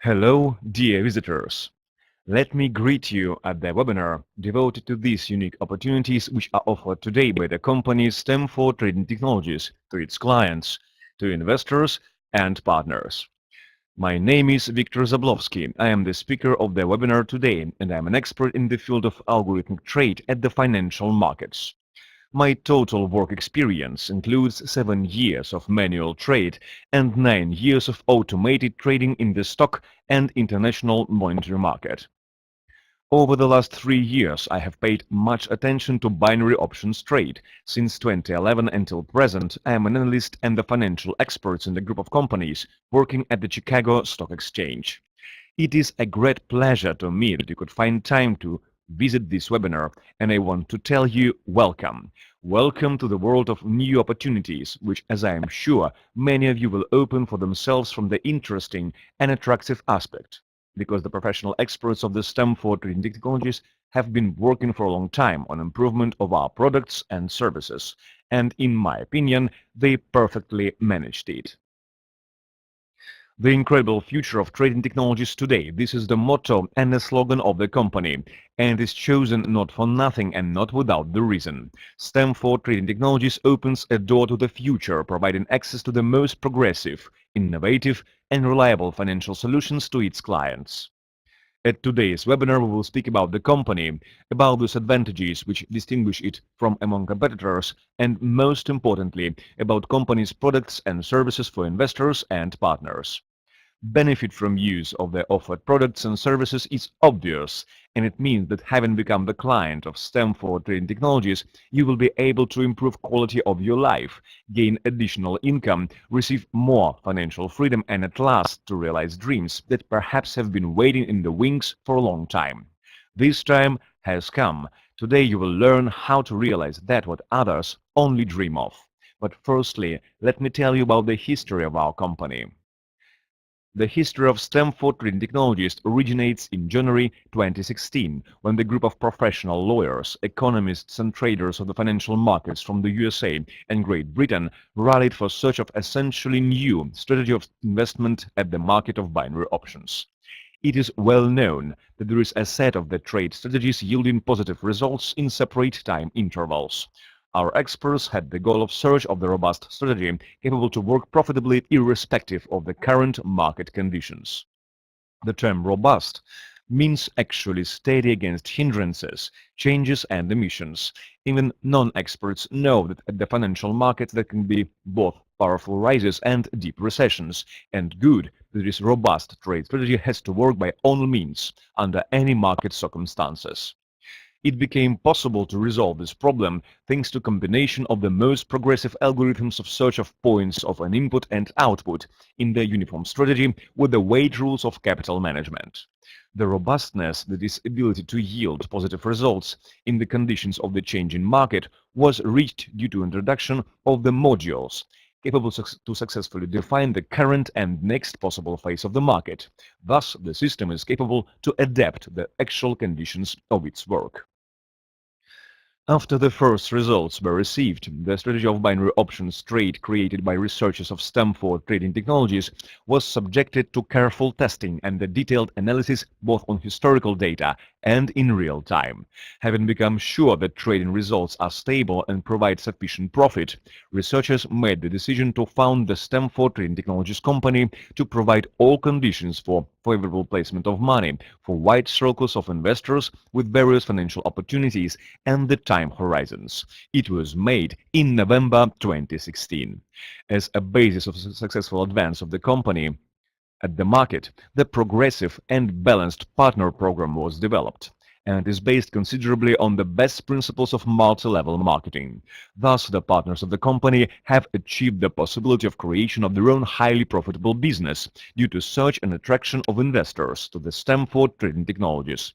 Hello, dear visitors. Let me greet you at the webinar devoted to these unique opportunities which are offered today by the company STEM for Trading Technologies to its clients, to investors and partners. My name is Viktor Zablowski. I am the speaker of the webinar today, and I am an expert in the field of algorithmic trade at the financial markets. My total work experience includes 7 years of manual trade and 9 years of automated trading in the stock and international monetary market. Over the last 3 years, I have paid much attention to binary options trade. Since 2011 until present, I am an analyst and the financial experts in the group of companies working at the Chicago Stock Exchange. It is a great pleasure to me that you could find time to visit this webinar, and I want to tell you welcome. Welcome to the world of new opportunities, which, as I am sure, many of you will open for themselves from the interesting and attractive aspect, because the professional experts of the STEM for Trading Technologies have been working for a long time on improvement of our products and services, and in my opinion, they perfectly managed it. The incredible future of trading technologies today. This is the motto and the slogan of the company, and is chosen not for nothing and not without the reason. STEM for Trading Technologies opens a door to the future, providing access to the most progressive, innovative, and reliable financial solutions to its clients. At today's webinar, we will speak about the company, about those advantages which distinguish it from among competitors, and most importantly, about company's products and services for investors and partners. Benefit from use of the offered products and services is obvious, and it means that having become the client of STEM for Trading Technologies, you will be able to improve quality of your life, gain additional income, receive more financial freedom, and at last to realize dreams that perhaps have been waiting in the wings for a long time. This time has come. Today you will learn how to realize that what others only dream of. But firstly, let me tell you about the history of our company. The history of STEM for Trading Technologies originates in January 2016, when the group of professional lawyers, economists and traders of the financial markets from the USA and Great Britain rallied for search of essentially new strategy of investment at the market of binary options. It is well known that there is a set of the trade strategies yielding positive results in separate time intervals. Our experts had the goal of search of the robust strategy capable to work profitably irrespective of the current market conditions. The term robust means actually steady against hindrances, changes and emissions. Even non-experts know that at the financial market there can be both powerful rises and deep recessions, and good that this robust trade strategy has to work by all means under any market circumstances. It became possible to resolve this problem thanks to combination of the most progressive algorithms of search of points of an input and output in the uniform strategy with the weight rules of capital management. The robustness, that is ability to yield positive results in the conditions of the changing market, was reached due to introduction of the modules capable to successfully define the current and next possible phase of the market. Thus, the system is capable to adapt the actual conditions of its work. After the first results were received, the strategy of binary options trade created by researchers of STEM for Trading Technologies was subjected to careful testing and a detailed analysis both on historical data and in real time. Having become sure that trading results are stable and provide sufficient profit, researchers made the decision to found the STEM for Trading Technologies company to provide all conditions for favorable placement of money for wide circles of investors with various financial opportunities and the time horizons. It was made in November 2016. As a basis of the successful advance of the company at the market, the progressive and balanced partner program was developed and is based considerably on the best principles of multi-level marketing. Thus, the partners of the company have achieved the possibility of creation of their own highly profitable business due to such an attraction of investors to the STEM for Trading Technologies.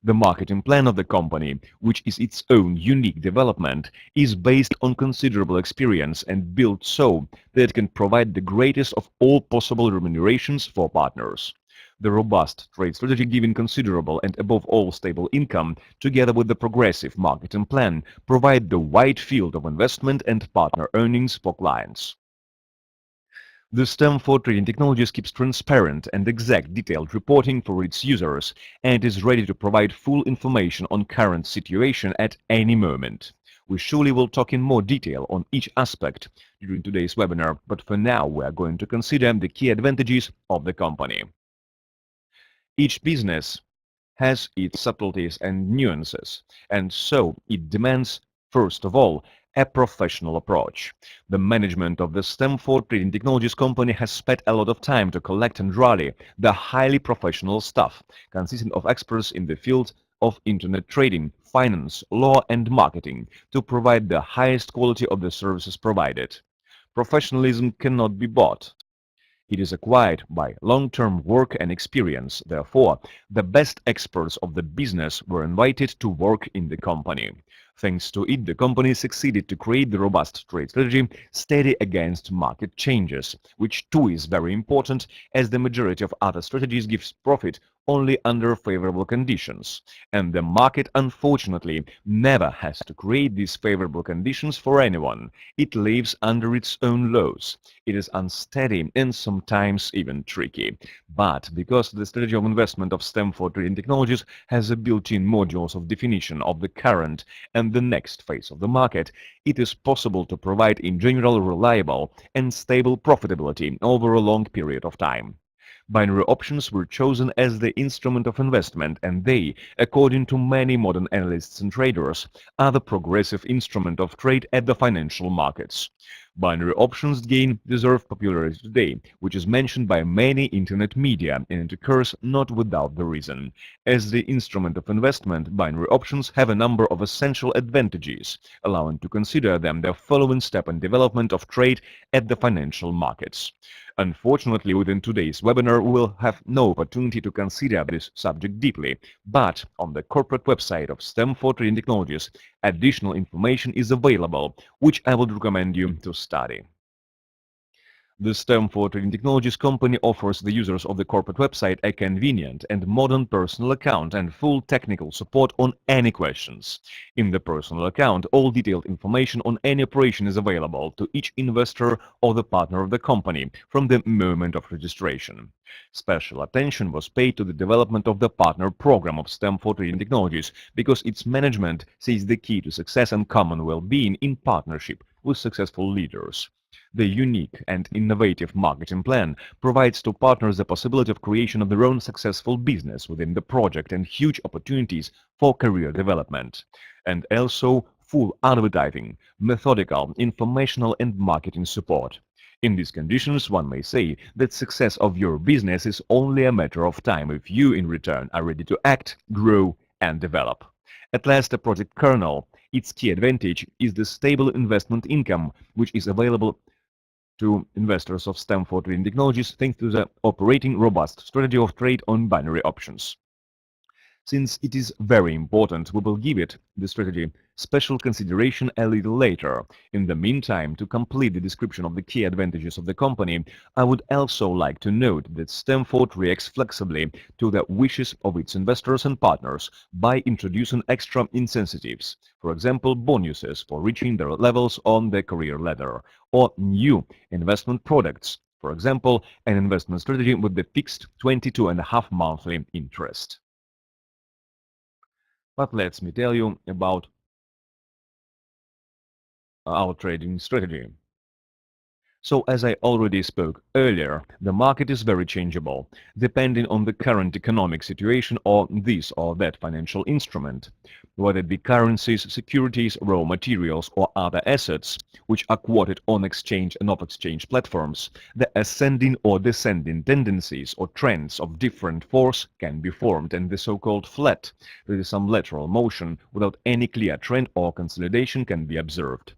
The marketing plan of the company, which is its own unique development, is based on considerable experience and built so that it can provide the greatest of all possible remunerations for partners. The robust trade strategy giving considerable and above all stable income, together with the progressive marketing plan, provide the wide field of investment and partner earnings for clients. The Stanford Trading Technologies keeps transparent and exact detailed reporting for its users and is ready to provide full information on current situation at any moment. We surely will talk in more detail on each aspect during today's webinar, but for now we are going to consider the key advantages of the company. Each business has its subtleties and nuances, and so it demands, first of all, a professional approach. The management of the Stanford Trading Technologies company has spent a lot of time to collect and rally the highly professional staff, consisting of experts in the field of internet trading, finance, law and marketing, to provide the highest quality of the services provided. Professionalism cannot be bought. It is acquired by long-term work and experience. Therefore, the best experts of the business were invited to work in the company. Thanks to it, the company succeeded to create the robust trade strategy steady against market changes, which too is very important as the majority of other strategies gives profit only under favorable conditions. And the market, unfortunately, never has to create these favorable conditions for anyone. It lives under its own laws. It is unsteady and sometimes even tricky. But because the strategy of investment of Stanford Trading Technologies has a built-in modules of definition of the current and the next phase of the market, it is possible to provide in general reliable and stable profitability over a long period of time. Binary options were chosen as the instrument of investment, and they, according to many modern analysts and traders, are the progressive instrument of trade at the financial markets. Binary options gain deserved popularity today, which is mentioned by many internet media, and it occurs not without the reason. As the instrument of investment, binary options have a number of essential advantages, allowing to consider them the following step in development of trade at the financial markets. Unfortunately, within today's webinar, we will have no opportunity to consider this subject deeply, but on the corporate website of Stanford Trading Technologies, additional information is available, which I would recommend you to study. The Stanford Trading Technologies company offers the users of the corporate website a convenient and modern personal account and full technical support on any questions. In the personal account, all detailed information on any operation is available to each investor or the partner of the company from the moment of registration. Special attention was paid to the development of the partner program of Stanford Trading Technologies because its management sees the key to success and common well-being in partnership with successful leaders. The unique and innovative marketing plan provides to partners the possibility of creation of their own successful business within the project and huge opportunities for career development. And also full advertising, methodical, informational and marketing support. In these conditions, one may say that success of your business is only a matter of time if you, in return, are ready to act, grow and develop. At last, a project kernel. Its key advantage is the stable investment income, which is available to investors of Stanford Trading Technologies thanks to the operating robust strategy of trade on binary options. Since it is very important, we will give it, the strategy, special consideration a little later. In the meantime, to complete the description of the key advantages of the company, I would also like to note that Stanford reacts flexibly to the wishes of its investors and partners by introducing extra incentives, for example, bonuses for reaching their levels on the career ladder, or new investment products, for example, an investment strategy with the fixed 22.5 monthly interest. But let me tell you about our trading strategy. So, as I already spoke earlier, the market is very changeable, depending on the current economic situation or this or that financial instrument, whether it be currencies, securities, raw materials, or other assets, which are quoted on exchange and off-exchange platforms. The ascending or descending tendencies or trends of different force can be formed, and the so-called flat, there is some lateral motion without any clear trend or consolidation can be observed.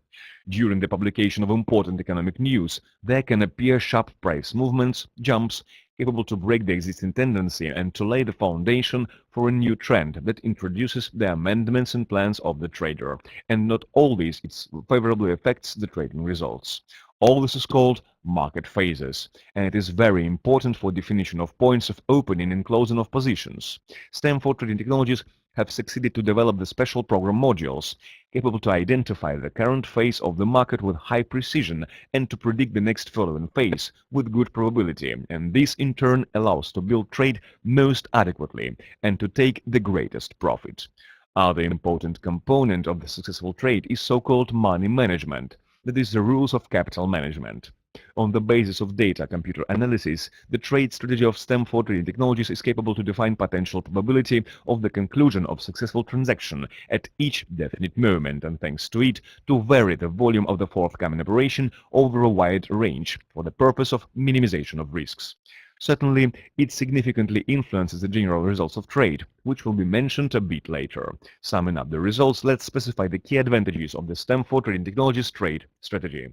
During the publication of important economic news, there can appear sharp price movements, jumps, capable to break the existing tendency and to lay the foundation for a new trend that introduces the amendments and plans of the trader, and not always it favorably affects the trading results. All this is called market phases, and it is very important for definition of points of opening and closing of positions. Stanford Trading Technologies have succeeded to develop the special program modules, capable to identify the current phase of the market with high precision and to predict the next following phase with good probability, and this in turn allows to build trade most adequately and to take the greatest profit. Other important component of the successful trade is so-called money management, that is the rules of capital management. On the basis of data computer analysis, the trade strategy of Stanford Trading Technologies is capable to define potential probability of the conclusion of successful transaction at each definite moment, and thanks to it, to vary the volume of the forthcoming operation over a wide range for the purpose of minimization of risks. Certainly, it significantly influences the general results of trade, which will be mentioned a bit later. Summing up the results, let's specify the key advantages of the Stanford Trading Technologies trade strategy.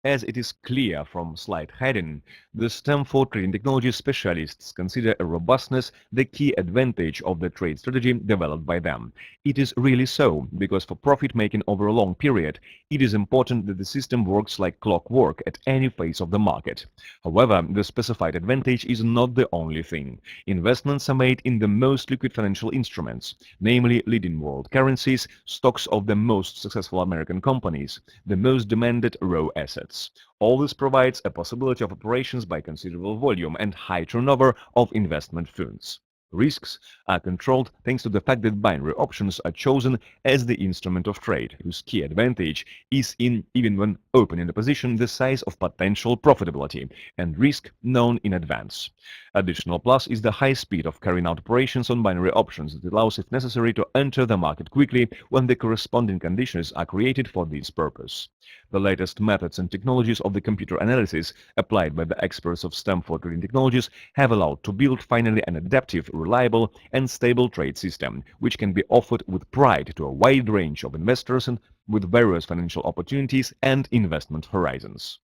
As it is clear from slide heading, the Stanford Trading Technology specialists consider a robustness the key advantage of the trade strategy developed by them. It is really so, because for profit-making over a long period, it is important that the system works like clockwork at any phase of the market. However, the specified advantage is not the only thing. Investments are made in the most liquid financial instruments, namely leading world currencies, stocks of the most successful American companies, the most demanded raw assets. All this provides a possibility of operations by considerable volume and high turnover of investment funds. Risks are controlled thanks to the fact that binary options are chosen as the instrument of trade, whose key advantage is in, even when opening the position, the size of potential profitability and risk known in advance. Additional plus is the high speed of carrying out operations on binary options that allows, if necessary, to enter the market quickly when the corresponding conditions are created for this purpose. The latest methods and technologies of the computer analysis applied by the experts of Stanford Trading Technologies have allowed to build finally an adaptive, reliable, and stable trade system, which can be offered with pride to a wide range of investors and with various financial opportunities and investment horizons.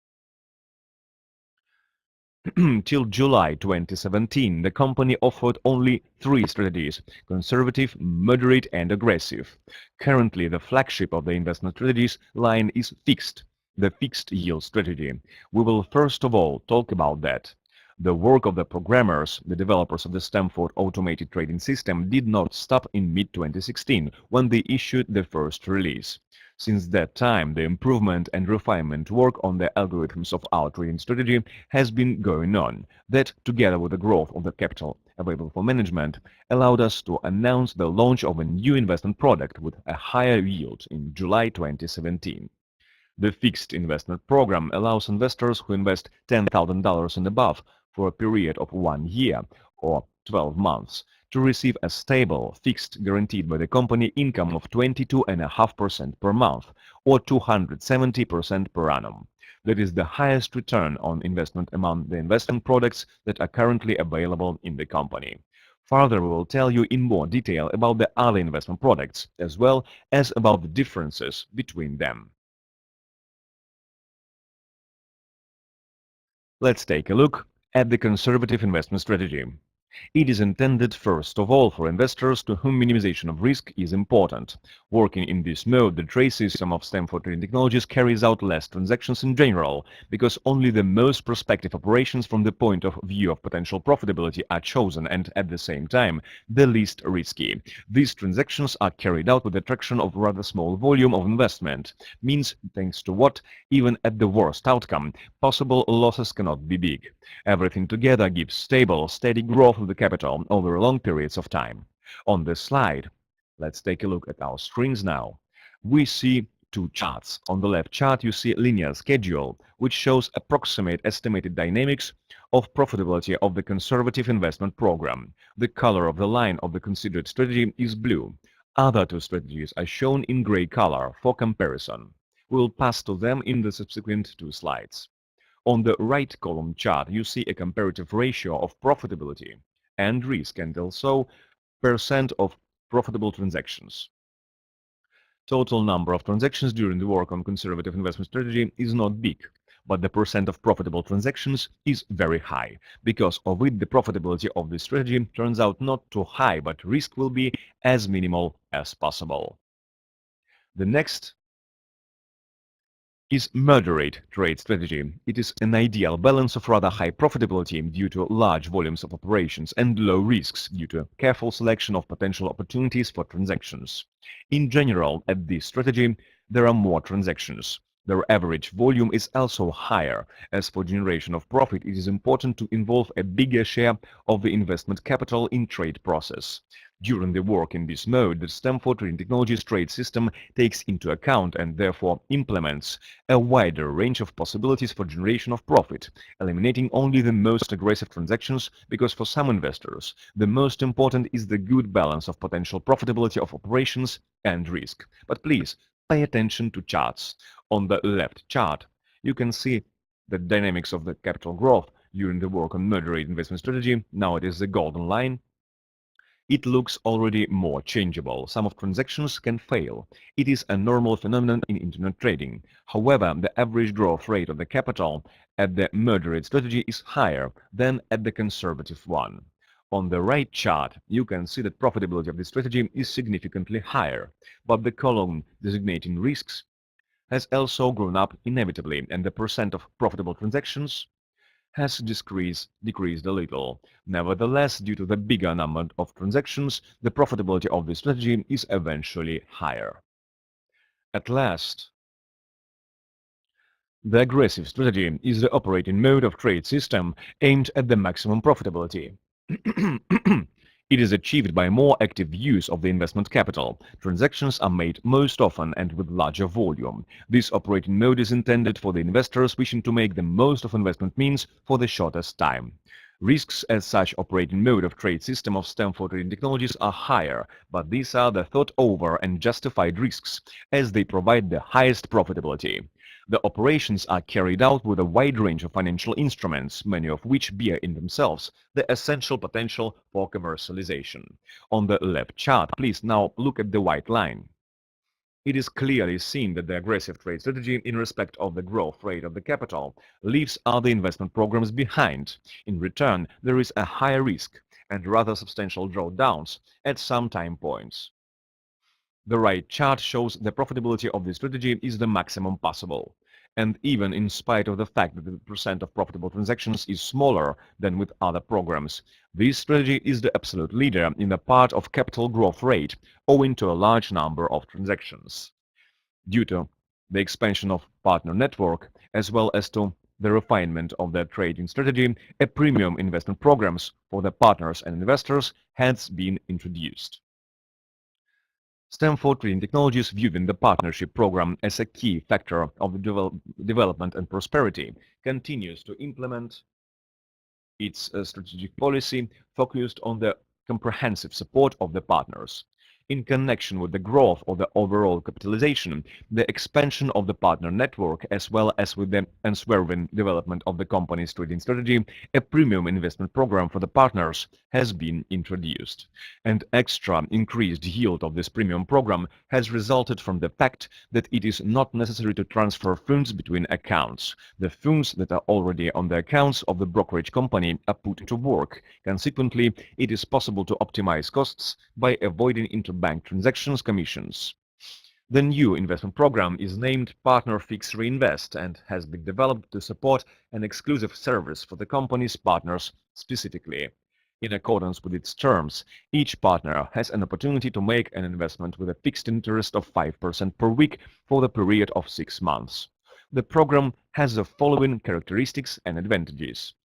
Till July 2017, the company offered only three strategies: conservative, moderate, and aggressive. Currently, the flagship of the investment strategies line is fixed, the fixed yield strategy. We will first of all talk about that. The work of the programmers, the developers of the Stanford automated trading system, did not stop in mid-2016 when they issued the first release. Since that time, the improvement and refinement work on the algorithms of our trading strategy has been going on. That, together with the growth of the capital available for management, allowed us to announce the launch of a new investment product with a higher yield in July 2017. The fixed investment program allows investors who invest $10,000 and above for a period of 1 year or 12 months to receive a stable, fixed, guaranteed by the company income of 22.5% per month or 270% per annum. That is the highest return on investment among the investment products that are currently available in the company. Further, we will tell you in more detail about the other investment products, as well as about the differences between them. Let's take a look at the conservative investment strategy. It is intended first of all for investors to whom minimization of risk is important. Working in this mode, the trade system of Stanford Trading Technologies carries out less transactions in general, because only the most prospective operations from the point of view of potential profitability are chosen and, at the same time, the least risky. These transactions are carried out with the attraction of rather small volume of investment, means thanks to what, even at the worst outcome, possible losses cannot be big. Everything together gives stable, steady growth of the capital over long periods of time. On this slide, let's take a look at our screens now. We see two charts. On the left chart, you see a linear schedule, which shows approximate estimated dynamics of profitability of the conservative investment program. The color of the line of the considered strategy is blue. Other two strategies are shown in gray color for comparison. We'll pass to them in the subsequent two slides. On the right column chart, you see a comparative ratio of profitability and risk, and also percent of profitable transactions. Total number of transactions during the work on conservative investment strategy is not big, but the percent of profitable transactions is very high. Because of it, the profitability of this strategy turns out not too high, but risk will be as minimal as possible. The next is moderate trade strategy. It is an ideal balance of rather high profitability due to large volumes of operations and low risks due to careful selection of potential opportunities for transactions. In general, at this strategy, there are more transactions. Their average volume is also higher. As for generation of profit, it is important to involve a bigger share of the investment capital in trade process. During the work in this mode, the Stanford Trading Technologies trade system takes into account and therefore implements a wider range of possibilities for generation of profit, eliminating only the most aggressive transactions because for some investors, the most important is the good balance of potential profitability of operations and risk. But please, pay attention to charts. On the left chart, you can see the dynamics of the capital growth during the work on moderate investment strategy. Now it is the golden line. It looks already more changeable. Some of transactions can fail. It is a normal phenomenon in internet trading. However, the average growth rate of the capital at the moderate strategy is higher than at the conservative one. On the right chart, you can see that profitability of this strategy is significantly higher, but the column designating risks has also grown up inevitably, and the percent of profitable transactions has decreased a little. Nevertheless, due to the bigger number of transactions, the profitability of the strategy is eventually higher. At last, the aggressive strategy is the operating mode of trade system aimed at the maximum profitability. It is achieved by more active use of the investment capital. Transactions are made most often and with larger volume. This operating mode is intended for the investors wishing to make the most of investment means for the shortest time. Risks as such operating mode of trade system of Stanford Trading Technologies are higher, but these are the thought over and justified risks, as they provide the highest profitability. The operations are carried out with a wide range of financial instruments, many of which bear in themselves the essential potential for commercialization. On the left chart, please now look at the white line. It is clearly seen that the aggressive trade strategy in respect of the growth rate of the capital leaves other investment programs behind. In return, there is a higher risk and rather substantial drawdowns at some time points. The right chart shows the profitability of this strategy is the maximum possible. And even in spite of the fact that the percent of profitable transactions is smaller than with other programs, this strategy is the absolute leader in the part of capital growth rate, owing to a large number of transactions. Due to the expansion of partner network, as well as to the refinement of their trading strategy, a premium investment programs for the partners and investors has been introduced. Stanford Trading Technologies, viewing the partnership program as a key factor of the development and prosperity, continues to implement its strategic policy focused on the comprehensive support of the partners. In connection with the growth of the overall capitalization, the expansion of the partner network, as well as with the unswerving development of the company's trading strategy, a premium investment program for the partners has been introduced. An extra increased yield of this premium program has resulted from the fact that it is not necessary to transfer funds between accounts. The funds that are already on the accounts of the brokerage company are put to work. Consequently, it is possible to optimize costs by avoiding interbank transactions commissions. The new investment program is named Partner Fix Reinvest and has been developed to support an exclusive service for the company's partners specifically. In accordance with its terms, each partner has an opportunity to make an investment with a fixed interest of 5% per week for the period of 6 months. The program has the following characteristics and advantages.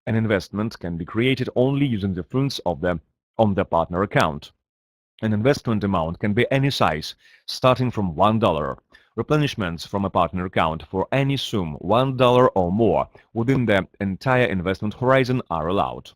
An investment can be created only using the funds on the partner account. An investment amount can be any size, starting from $1. Replenishments from a partner account for any sum $1 or more within the entire investment horizon are allowed.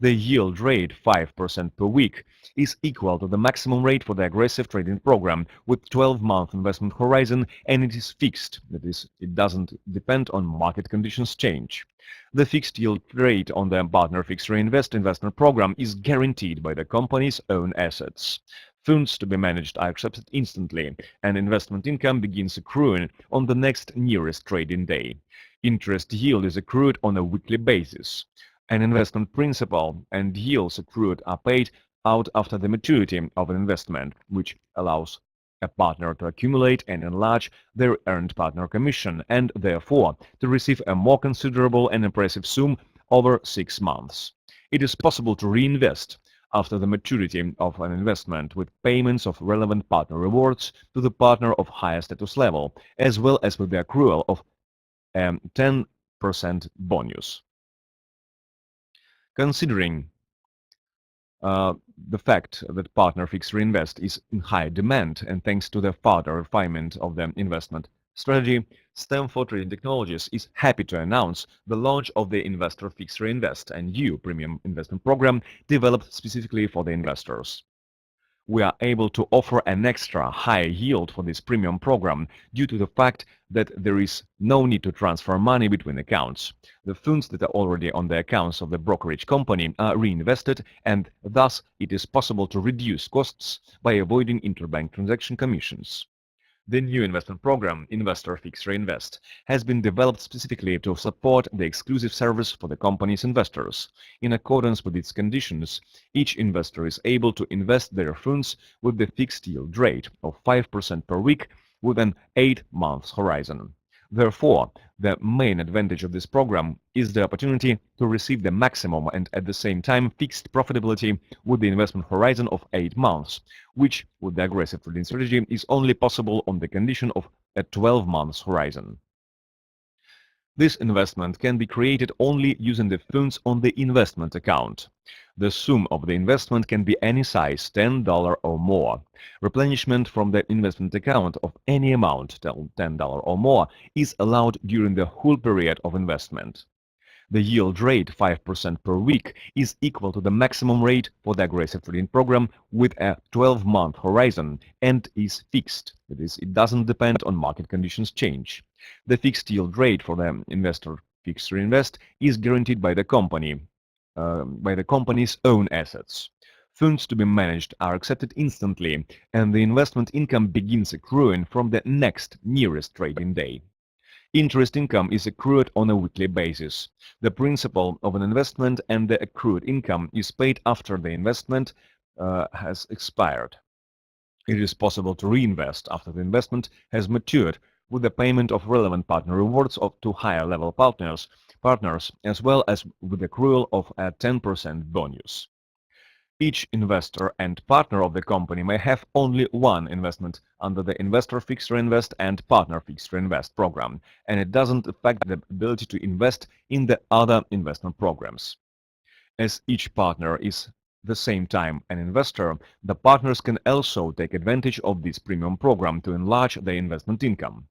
The yield rate, 5% per week, is equal to the maximum rate for the aggressive trading program with 12-month investment horizon, and it is fixed. That is, it doesn't depend on market conditions change. The fixed yield rate on the Partner Fixed Reinvest investment program is guaranteed by the company's own assets. Funds to be managed are accepted instantly, and investment income begins accruing on the next nearest trading day. Interest yield is accrued on a weekly basis. An investment principal and yields accrued are paid out after the maturity of an investment, which allows a partner to accumulate and enlarge their earned partner commission and, therefore, to receive a more considerable and impressive sum over 6 months. It is possible to reinvest after the maturity of an investment with payments of relevant partner rewards to the partner of higher status level, as well as with the accrual of a 10% bonus. Considering the fact that partner fixed reinvest is in high demand, and thanks to the further refinement of the investment strategy, Stanford Trading Technologies is happy to announce the launch of the Investor Fixed Reinvest, a new premium investment program developed specifically for the investors. We are able to offer an extra high yield for this premium program due to the fact that there is no need to transfer money between accounts. The funds that are already on the accounts of the brokerage company are reinvested, and thus it is possible to reduce costs by avoiding interbank transaction commissions. The new investment program, Investor Fixed Reinvest, has been developed specifically to support the exclusive service for the company's investors. In accordance with its conditions, each investor is able to invest their funds with the fixed yield rate of 5% per week with an 8-month horizon. Therefore, the main advantage of this program is the opportunity to receive the maximum and at the same time fixed profitability with the investment horizon of 8 months, which with the aggressive trading strategy is only possible on the condition of a 12-month horizon. This investment can be created only using the funds on the investment account. The sum of the investment can be any size, $10 or more. Replenishment from the investment account of any amount, $10 or more, is allowed during the whole period of investment. The yield rate, 5% per week, is equal to the maximum rate for the aggressive trading program with a 12-month horizon and is fixed. That is, it doesn't depend on market conditions change. The fixed yield rate for the investor fixed reinvest is guaranteed by the company's own assets. Funds to be managed are accepted instantly, and the investment income begins accruing from the next nearest trading day. Interest income is accrued on a weekly basis. The principal of an investment and the accrued income is paid after the investment has expired. It is possible to reinvest after the investment has matured with the payment of relevant partner rewards to higher level partners, as well as with the accrual of a 10% bonus. Each investor and partner of the company may have only one investment under the Investor Fixed Reinvest and Partner Fixed Reinvest program, and it doesn't affect the ability to invest in the other investment programs. As each partner is at the same time an investor, the partners can also take advantage of this premium program to enlarge their investment income.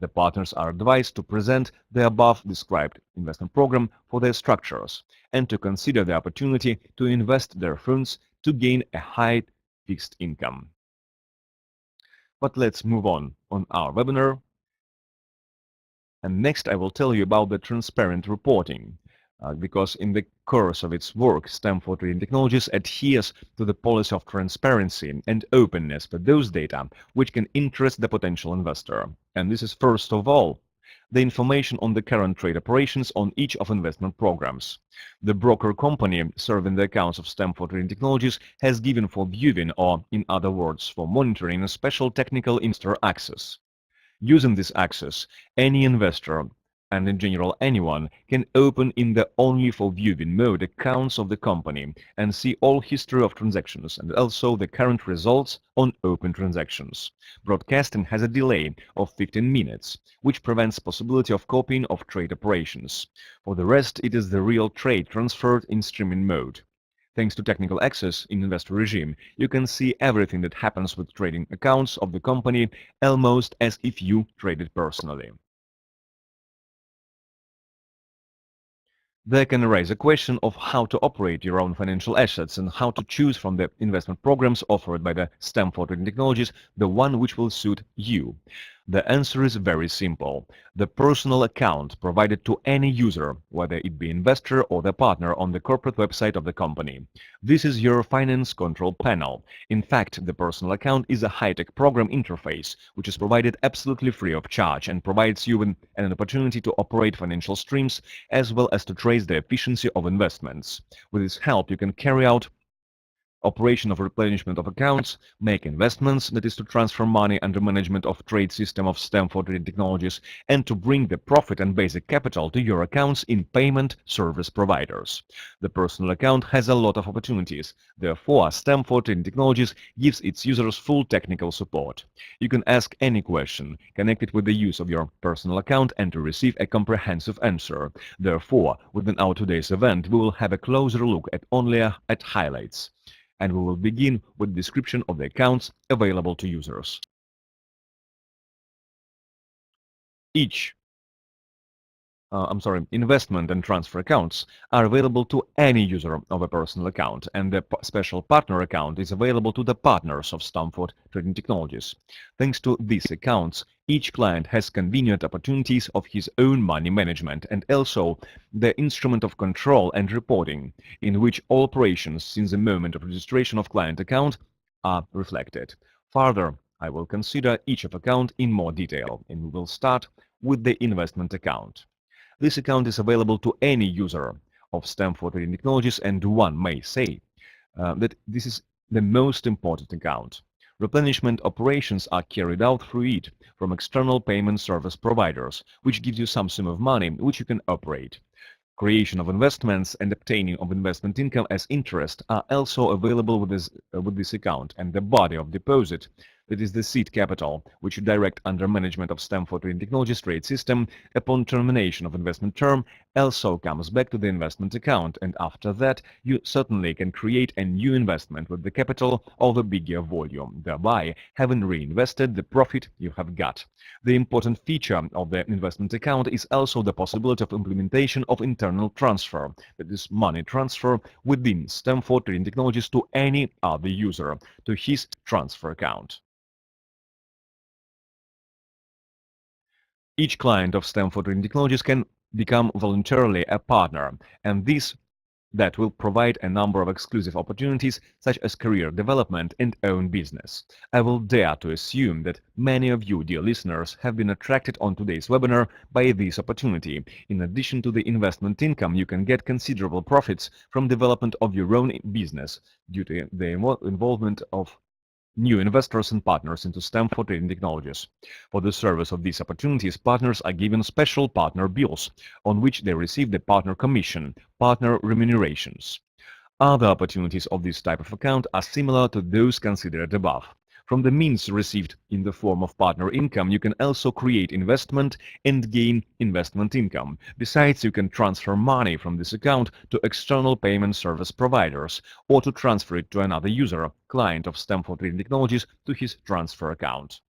The partners are advised to present the above-described investment program for their structures and to consider the opportunity to invest their funds to gain a high fixed income. But let's move on our webinar. And next I will tell you about the transparent reporting. Because in the course of its work, Stanford Trading Technologies adheres to the policy of transparency and openness for those data which can interest the potential investor. And this is first of all, the information on the current trade operations on each of investment programs. The broker company serving the accounts of Stanford Trading Technologies has given for viewing, or in other words, for monitoring, a special technical investor access. Using this access, any investor, and in general anyone, can open in the only for viewing mode accounts of the company and see all history of transactions and also the current results on open transactions. Broadcasting has a delay of 15 minutes, which prevents possibility of copying of trade operations. For the rest, it is the real trade transferred in streaming mode. Thanks to technical access in investor regime, you can see everything that happens with trading accounts of the company almost as if you traded personally. There can arise a question of how to operate your own financial assets and how to choose from the investment programs offered by the Stanford Trading Technologies the one which will suit you. The answer is very simple. The personal account provided to any user, whether it be investor or the partner, on the corporate website of the company. This is your finance control panel. In fact, the personal account is a high-tech program interface, which is provided absolutely free of charge and provides you with an opportunity to operate financial streams as well as to trace the efficiency of investments. With its help, you can carry out operation of replenishment of accounts, make investments, that is to transfer money under management of trade system of Stanford Trading Technologies, and to bring the profit and basic capital to your accounts in payment service providers. The personal account has a lot of opportunities. Therefore, Stanford Trading Technologies gives its users full technical support. You can ask any question connected with the use of your personal account and to receive a comprehensive answer. Therefore, within our today's event, we will have a closer look at only at highlights, and we will begin with description of the accounts available to users. Each investment and transfer accounts are available to any user of a personal account, and the special partner account is available to the partners of Stanford Trading Technologies. Thanks to these accounts, each client has convenient opportunities of his own money management and also the instrument of control and reporting, in which all operations since the moment of registration of client account are reflected. Further, I will consider each of account in more detail, and we will start with the investment account. This account is available to any user of Stanford Trading Technologies, and one may say that this is the most important account. Replenishment operations are carried out through it from external payment service providers, which gives you some sum of money which you can operate. Creation of investments and obtaining of investment income as interest are also available with this account, and the body of deposit, that is the seed capital, which you direct under management of Stanford Trading Technologies trade system upon termination of investment term, also comes back to the investment account, and after that you certainly can create a new investment with the capital of a bigger volume, thereby having reinvested the profit you have got. The important feature of the investment account is also the possibility of implementation of internal transfer, that is money transfer within Stanford Trading Technologies to any other user, to his transfer account. Each client of Stanford Trading Technologies can become voluntarily a partner, and that will provide a number of exclusive opportunities such as career development and own business. I will dare to assume that many of you, dear listeners, have been attracted on today's webinar by this opportunity. In addition to the investment income, you can get considerable profits from development of your own business due to the involvement of new investors and partners into Stanford Trading Technologies. For the service of these opportunities, partners are given special partner bills, on which they receive the partner commission, partner remunerations. Other opportunities of this type of account are similar to those considered above. From the means received in the form of partner income, you can also create investment and gain investment income. Besides, you can transfer money from this account to external payment service providers, or to transfer it to another user, client of Stanford Trading Technologies, to his transfer account.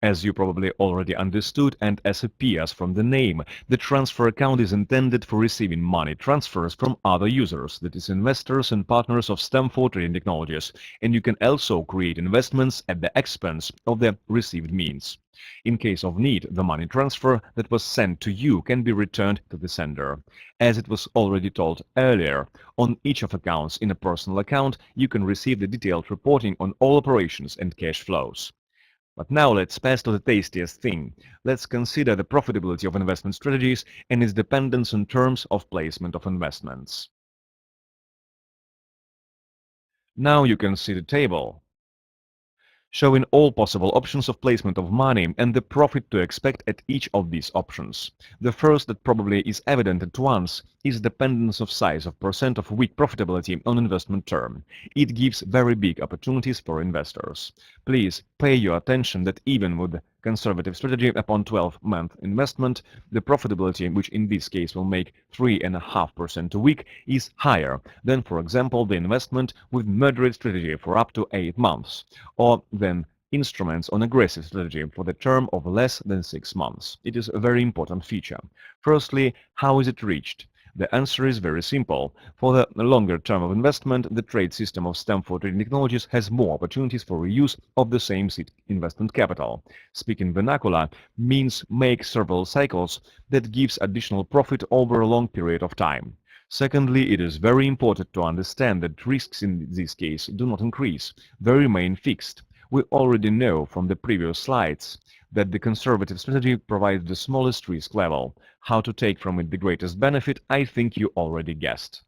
As you probably already understood, and as appears from the name, the transfer account is intended for receiving money transfers from other users, that is, investors and partners of Stanford Trading Technologies, and you can also create investments at the expense of the received means. In case of need, the money transfer that was sent to you can be returned to the sender. As it was already told earlier, on each of accounts in a personal account, you can receive the detailed reporting on all operations and cash flows. But now let's pass to the tastiest thing. Let's consider the profitability of investment strategies and its dependence on terms of placement of investments. Now you can see the table showing all possible options of placement of money and the profit to expect at each of these options. The first that probably is evident at once is dependence of size of percent of weak profitability on investment term. It gives very big opportunities for investors. Please pay your attention that even with conservative strategy upon 12-month investment, the profitability, which in this case will make 3.5% a week, is higher than, for example, the investment with moderate strategy for up to 8 months, or than instruments on aggressive strategy for the term of less than 6 months. It is a very important feature. Firstly, how is it reached? The answer is very simple. For the longer term of investment, the trade system of Stanford Trading Technologies has more opportunities for reuse of the same seed investment capital. Speaking vernacular, means make several cycles that gives additional profit over a long period of time. Secondly, it is very important to understand that risks in this case do not increase. They remain fixed. We already know from the previous slides that the conservative strategy provides the smallest risk level. How to take from it the greatest benefit, I think you already guessed.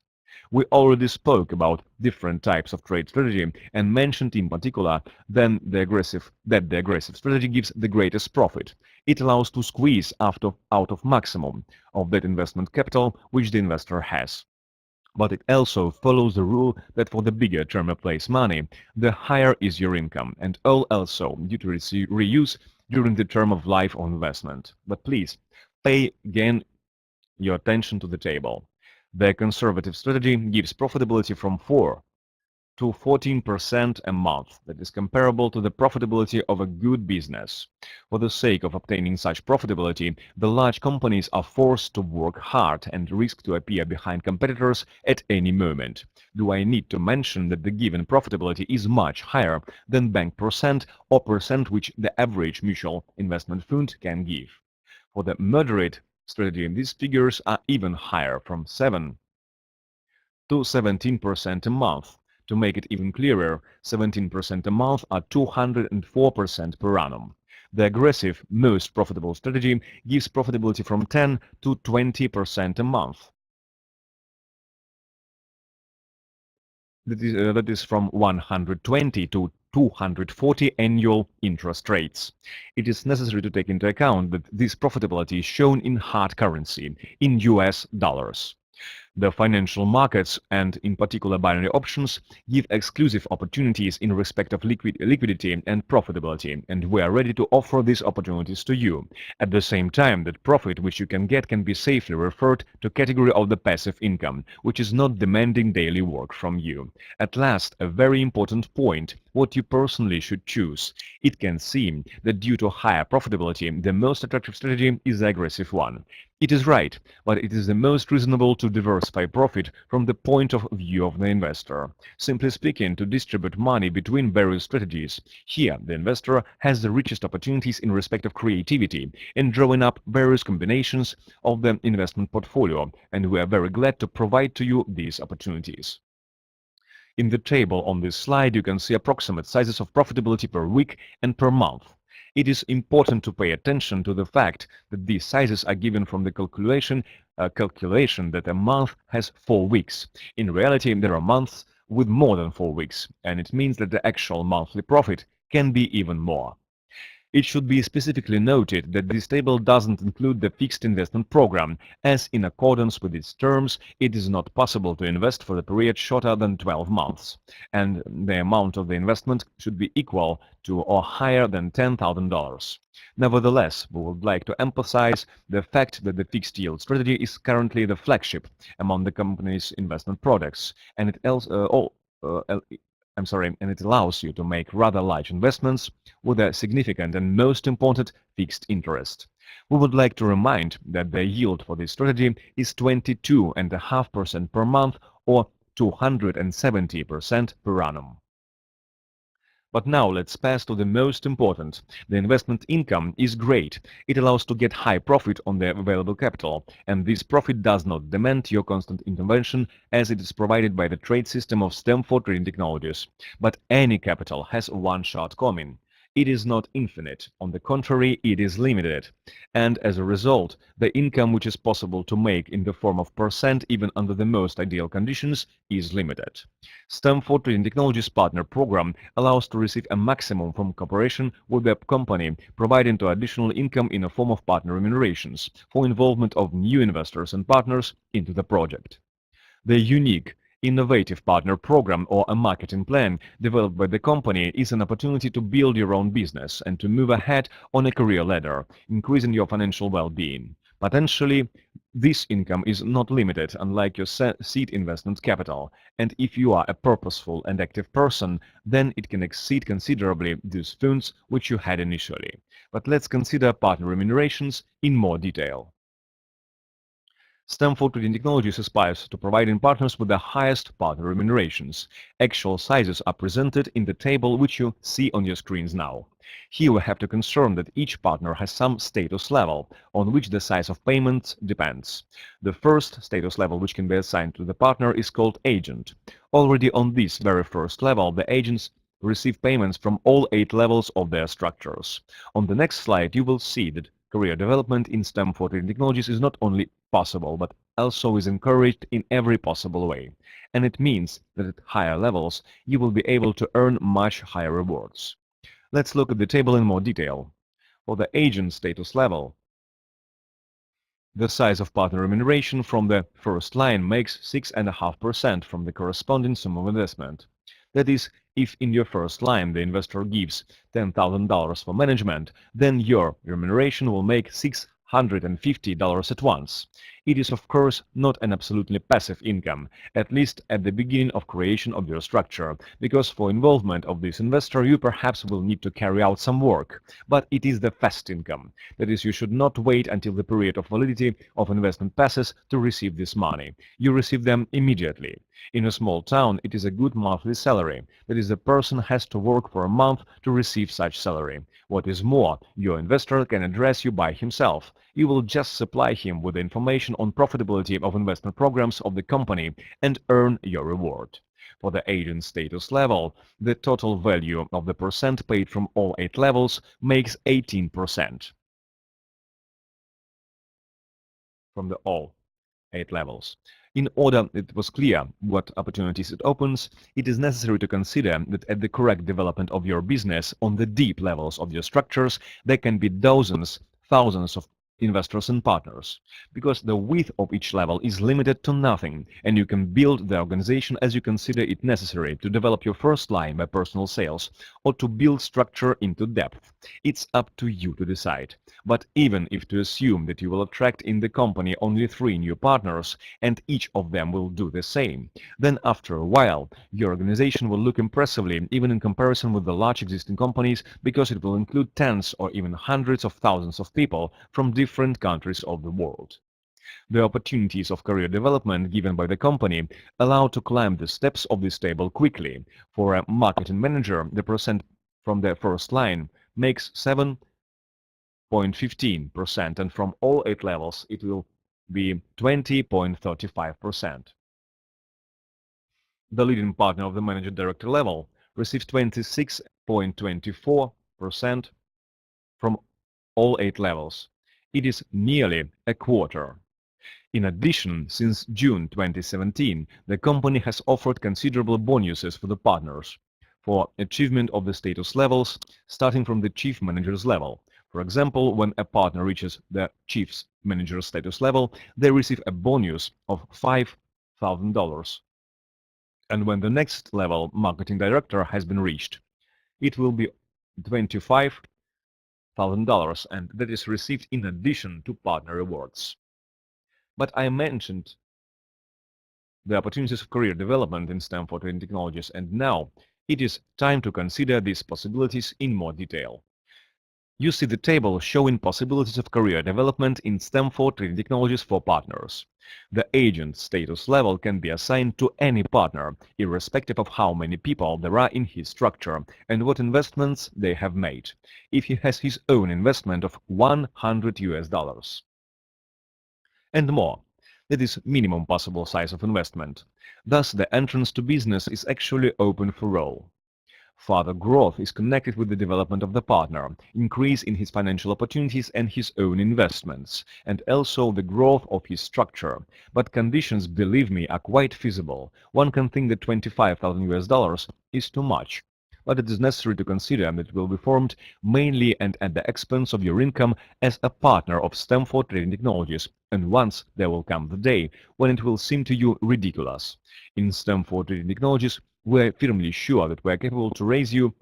We already spoke about different types of trade strategy and mentioned in particular that the aggressive strategy gives the greatest profit. It allows to squeeze out of maximum of that investment capital which the investor has. But it also follows the rule that for the bigger term you place money, the higher is your income, and all also due to reuse during the term of life of investment. But please, pay again your attention to the table. The conservative strategy gives profitability from 4 to 14% a month. That is comparable to the profitability of a good business. For the sake of obtaining such profitability, the large companies are forced to work hard and risk to appear behind competitors at any moment. Do I need to mention that the given profitability is much higher than bank percent or percent which the average mutual investment fund can give? For the moderate strategy, these figures are even higher, from 7 to 17% a month. To make it even clearer, 17% a month are 204% per annum. The aggressive, most profitable strategy gives profitability from 10 to 20% a month. That is from 120 to 240 annual interest rates. It is necessary to take into account that this profitability is shown in hard currency, in US dollars. The financial markets, and in particular binary options, give exclusive opportunities in respect of liquidity and profitability, and we are ready to offer these opportunities to you. At the same time, that profit which you can get can be safely referred to category of the passive income, which is not demanding daily work from you. At last, a very important point, what you personally should choose. It can seem that due to higher profitability, the most attractive strategy is the aggressive one. It is right, but it is the most reasonable to diversify profit from the point of view of the investor. Simply speaking, to distribute money between various strategies. Here, the investor has the richest opportunities in respect of creativity in drawing up various combinations of the investment portfolio, and we are very glad to provide to you these opportunities. In the table on this slide, you can see approximate sizes of profitability per week and per month. It is important to pay attention to the fact that these sizes are given from the calculation that a month has 4 weeks. In reality, there are months with more than 4 weeks, and it means that the actual monthly profit can be even more. It should be specifically noted that this table doesn't include the fixed investment program, as in accordance with its terms, it is not possible to invest for the period shorter than 12 months, and the amount of the investment should be equal to or higher than $10,000. Nevertheless, we would like to emphasize the fact that the fixed yield strategy is currently the flagship among the company's investment products, and it and it allows you to make rather large investments with a significant and most important fixed interest. We would like to remind that the yield for this strategy is 22.5% per month or 270% per annum. But now let's pass to the most important. The investment income is great. It allows to get high profit on the available capital, and this profit does not demand your constant intervention as it is provided by the trade system of Stanford Trading Technologies. But any capital has one shortcoming. It is not infinite. On the contrary, it is limited. And as a result, the income which is possible to make in the form of percent even under the most ideal conditions is limited. Stanford Trading Technologies Partner Program allows to receive a maximum from cooperation with the company, providing to additional income in a form of partner remunerations for involvement of new investors and partners into the project. The unique innovative partner program or a marketing plan developed by the company is an opportunity to build your own business and to move ahead on a career ladder, increasing your financial well-being. Potentially, this income is not limited, unlike your seed investment capital, and if you are a purposeful and active person, then it can exceed considerably these funds which you had initially. But let's consider partner remunerations in more detail. Stanford Trading Technologies aspires to providing partners with the highest partner remunerations. Actual sizes are presented in the table which you see on your screens now. Here we have to confirm that each partner has some status level, on which the size of payments depends. The first status level which can be assigned to the partner is called agent. Already on this very first level, the agents receive payments from all 8 levels of their structures. On the next slide, you will see that Career development in STEM for trading technologies is not only possible, but also is encouraged in every possible way. And it means that at higher levels, you will be able to earn much higher rewards. Let's look at the table in more detail. For the agent status level, the size of partner remuneration from the first line makes 6.5% from the corresponding sum of investment. That is, if in your first line the investor gives $10,000 for management, then your remuneration will make $650 at once. It is of course not an absolutely passive income, at least at the beginning of creation of your structure, because for involvement of this investor you perhaps will need to carry out some work, but it is the fast income. That is, you should not wait until the period of validity of investment passes to receive this money. You receive them immediately. In a small town, it is a good monthly salary. That is, the person has to work for a month to receive such salary. What is more, your investor can address you by himself. You will just supply him with the information on profitability of investment programs of the company and earn your reward. For the agent status level, the total value of the percent paid from all 8 levels makes 18% from the all 8 levels. In order it was clear what opportunities it opens, it is necessary to consider that at the correct development of your business on the deep levels of your structures, there can be dozens, thousands of investors and partners, because the width of each level is limited to nothing, and you can build the organization as you consider it necessary to develop your first line by personal sales or to build structure into depth. It's up to you to decide. But even if to assume that you will attract in the company only 3 new partners and each of them will do the same, then after a while your organization will look impressively even in comparison with the large existing companies, because it will include tens or even hundreds of thousands of people from different countries of the world. The opportunities of career development given by the company allow to climb the steps of this table quickly. For a marketing manager, the percent from the first line makes 7.15%, and from all 8 levels it will be 20.35%. The leading partner of the manager-director level receives 26.24% from all 8 levels. It is nearly a quarter. In addition, since June 2017, the company has offered considerable bonuses for the partners for achievement of the status levels, starting from the chief manager's level. For example, when a partner reaches the chief manager's status level, they receive a bonus of $5,000. And when the next level, marketing director, has been reached, it will be $25,000, and that is received in addition to partner rewards. But I mentioned the opportunities of career development in STEM for trading technologies, and now it is time to consider these possibilities in more detail. You see the table showing possibilities of career development in STEM for trading technologies for partners. The agent status level can be assigned to any partner, irrespective of how many people there are in his structure and what investments they have made, if he has his own investment of $100 and more. That is minimum possible size of investment. Thus, the entrance to business is actually open for all. Further growth is connected with the development of the partner, increase in his financial opportunities and his own investments, and also the growth of his structure. But conditions, believe me, are quite feasible. One can think that $25,000 is too much, but it is necessary to consider that it will be formed mainly and at the expense of your income as a partner of STEM for trading technologies, and once there will come the day when it will seem to you ridiculous. In STEM for trading technologies, we're firmly sure that we're capable to raise you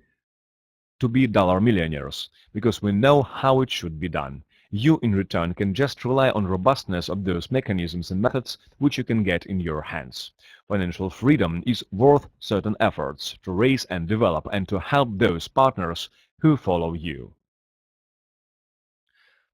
to be dollar millionaires, because we know how it should be done. You, in return, can just rely on robustness of those mechanisms and methods which you can get in your hands. Financial freedom is worth certain efforts to raise and develop and to help those partners who follow you.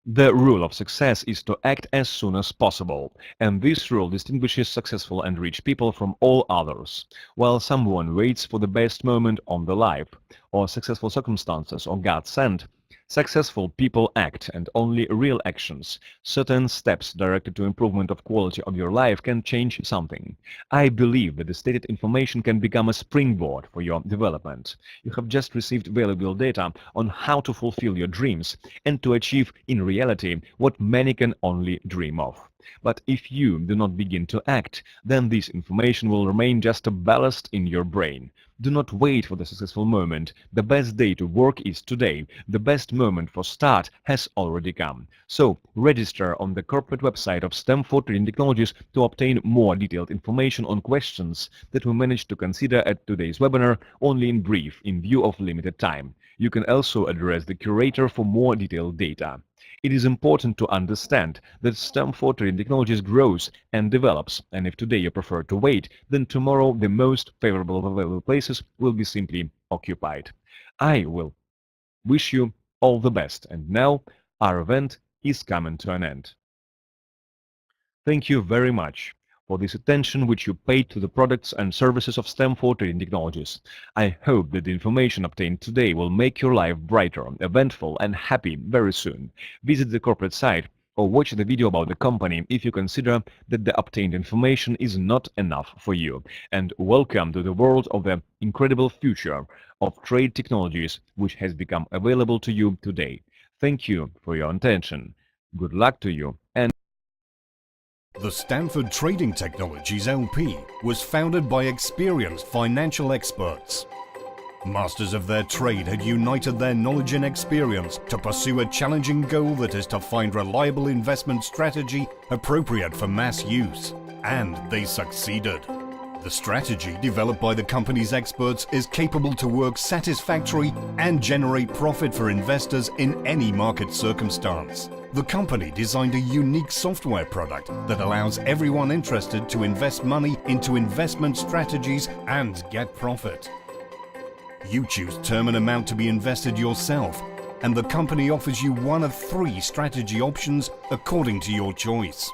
The rule of success is to act as soon as possible, and this rule distinguishes successful and rich people from all others. While someone waits for the best moment on the life, or successful circumstances, or God sent, Successful people act, and only real actions, certain steps directed to improvement of quality of your life can change something. I believe that the stated information can become a springboard for your development. You have just received valuable data on how to fulfill your dreams and to achieve in reality what many can only dream of. But if you do not begin to act, then this information will remain just a ballast in your brain. Do not wait for the successful moment. The best day to work is today. The best moment for start has already come. So, register on the corporate website of Stanford Trading Technologies to obtain more detailed information on questions that we managed to consider at today's webinar only in brief in view of limited time. You can also address the curator for more detailed data. It is important to understand that Stanford Trading Technologies grows and develops, and if today you prefer to wait, then tomorrow the most favorable of available places will be simply occupied. I will wish you all the best, and now our event is coming to an end. Thank you very much for this attention which you paid to the products and services of Stanford Trading Technologies. I hope that the information obtained today will make your life brighter, eventful and happy very soon. Visit the corporate site or watch the video about the company if you consider that the obtained information is not enough for you. And welcome to the world of the incredible future of trade technologies which has become available to you today. Thank you for your attention. Good luck to you, and The Stanford Trading Technologies LP was founded by experienced financial experts. Masters of their trade had united their knowledge and experience to pursue a challenging goal that is to find reliable investment strategy appropriate for mass use. And they succeeded. The strategy developed by the company's experts is capable to work satisfactory and generate profit for investors in any market circumstance. The company designed a unique software product that allows everyone interested to invest money into investment strategies and get profit. You choose term and amount to be invested yourself, and the company offers you one of 3 strategy options according to your choice.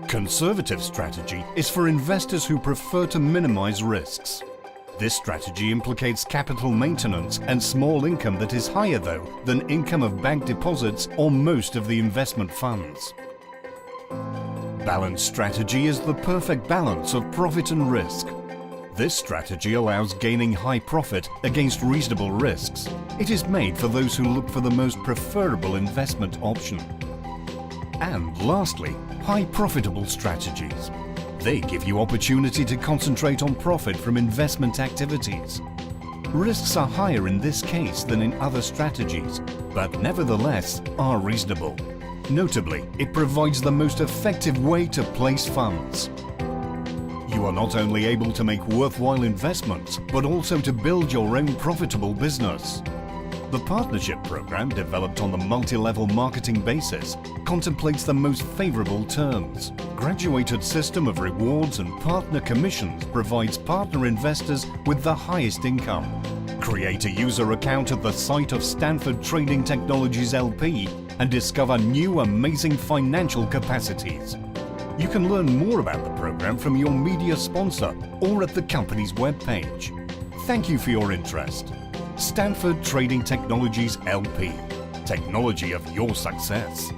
Conservative strategy is for investors who prefer to minimize risks. This strategy implicates capital maintenance and small income that is higher, though, than income of bank deposits or most of the investment funds. Balanced strategy is the perfect balance of profit and risk. This strategy allows gaining high profit against reasonable risks. It is made for those who look for the most preferable investment option. And lastly, high profitable strategies. They give you opportunity to concentrate on profit from investment activities. Risks are higher in this case than in other strategies, but nevertheless are reasonable. Notably, it provides the most effective way to place funds. You are not only able to make worthwhile investments, but also to build your own profitable business. The partnership program, developed on the multi-level marketing basis, contemplates the most favorable terms. Graduated system of rewards and partner commissions provides partner investors with the highest income. Create a user account at the site of Stanford Trading Technologies LP and discover new amazing financial capacities. You can learn more about the program from your media sponsor or at the company's webpage. Thank you for your interest. Stanford Trading Technologies LP. Technology of your success.